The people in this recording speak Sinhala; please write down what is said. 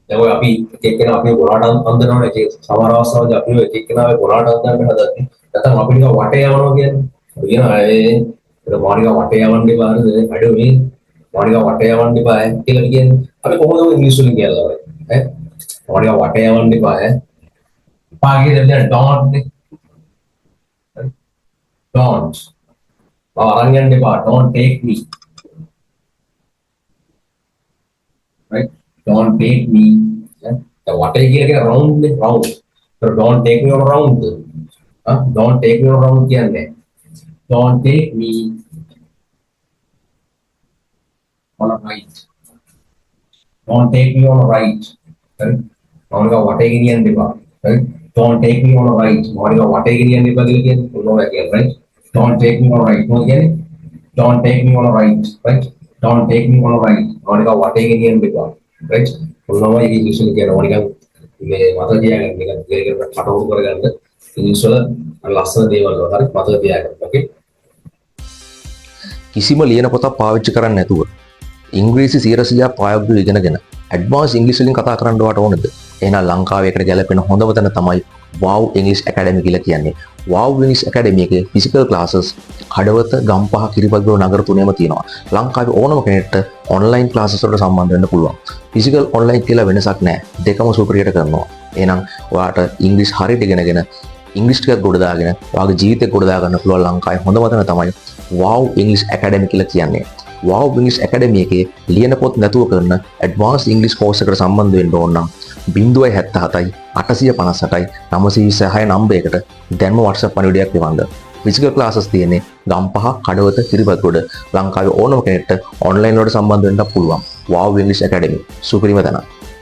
දැන් ඔය අපි එක එක්කෙනා අපි ගොඩාට අන්දනවනේ ඒක සමහර අවස්ථාවලදී අපි ඔය එක එක්කෙනා ගොඩාට අන්දන්න හදන්නේ. නැත්නම් අපි නිකන් වටේ යවනවා කියන්නේ. අපි කියනවා ඒක මානිකා වටේ යවන්න එපා නේද? අඩෝ මේ මානිකා වටේ යවන්න එපා කියලා කියන්නේ. අපි කොහොමද ඉංග්‍රීසි වලින් කියලා ඈ? මානිකා වටේ යවන්න එපා ඈ. පාගේ දැන් don't නේ. don't. අරන් යන්න එපා. don't take me. right? Don't take me. The water here round round. So don't take me on round. Don't take me on round කියන්නේ. Don't take me on a right. Don't take me on a right. right? මොනිකා වටේ ගෙනියන්න එපා. right? Don't take me on a right. මොනිකා වටේ ගෙනියන්න එපා කියලා කියන්නේ මොනවා කියන්නේ right? Don't take me on a right. මොකද කියන්නේ? Don't take me on a right. right? Don't take me on a right. මොනිකා වටේ ගෙනියන්න එපා. right? මොනවා මේ ඉංග්‍රීසි කියන මොනිකා මේ මතක තියාගන්න නිකන් දෙයකට කටවුරු කරගන්න ඉංග්‍රීසි වල ලස්සන දේවල් වල හරි මතක තියාගන්න. ඕකේ. කිසිම ලියන පොතක් පාවිච්චි කරන්නේ නැතුව ඉංග්‍රීසි 100% ප්‍රායෝගිකව ඉගෙනගෙන ඇඩ්වාන්ස් ඉංග්‍රීසි වලින් කතා කරන්න වට ඕනද? එහෙනම් ලංකාවේ එකට ගැලපෙන හොඳම තැන තමයි Wow English Academy කියලා කියන්නේ. Wow English Academy එකේ ෆිසිකල් ක්ලාසස් හඩවත, ගම්පහ, කිරිබත්ගොඩ නගර තුනේම තියෙනවා. ලංකාවේ ඕනම කෙනෙක්ට ඔන්ලයින් ක්ලාසස් වලට සම්බන්ධ වෙන්න පුළුවන්. ෆිසිකල් ඔන්ලයින් කියලා වෙනසක් නැහැ. දෙකම සුපිරියට කරනවා. එහෙනම් ඔයාට ඉංග්‍රීසි හරියට ඉගෙනගෙන ඉංග්‍රීසි ටිකක් ගොඩ දාගෙන ඔයාගේ ජීවිතේ ගොඩ දා ගන්න පුළුවන් ලංකාවේ හොඳම තැන තමයි Wow English Academy කියලා කියන්නේ. Wow English Academy එකේ ලියන පොත් නැතුව කරන ඇඩ්වාන්ස් ඉංග්‍රීසි කෝස් එකකට සම්බන්ධ වෙන්න ඕන නම් 077යි 858යි 926 නම්බරයකට දැන්ම WhatsApp පණිවිඩයක් එවන්න. ෆිසිකල් ක්ලාසස් තියෙන්නේ ගම්පහ, කඩවත, කිරිබත්ගොඩ. ලංකාවේ ඕනම කෙනෙක්ට ඔන්ලයින් වලට සම්බන්ධ වෙන්න පුළුවන්. Wow English Academy සුපිරිම තැනක්.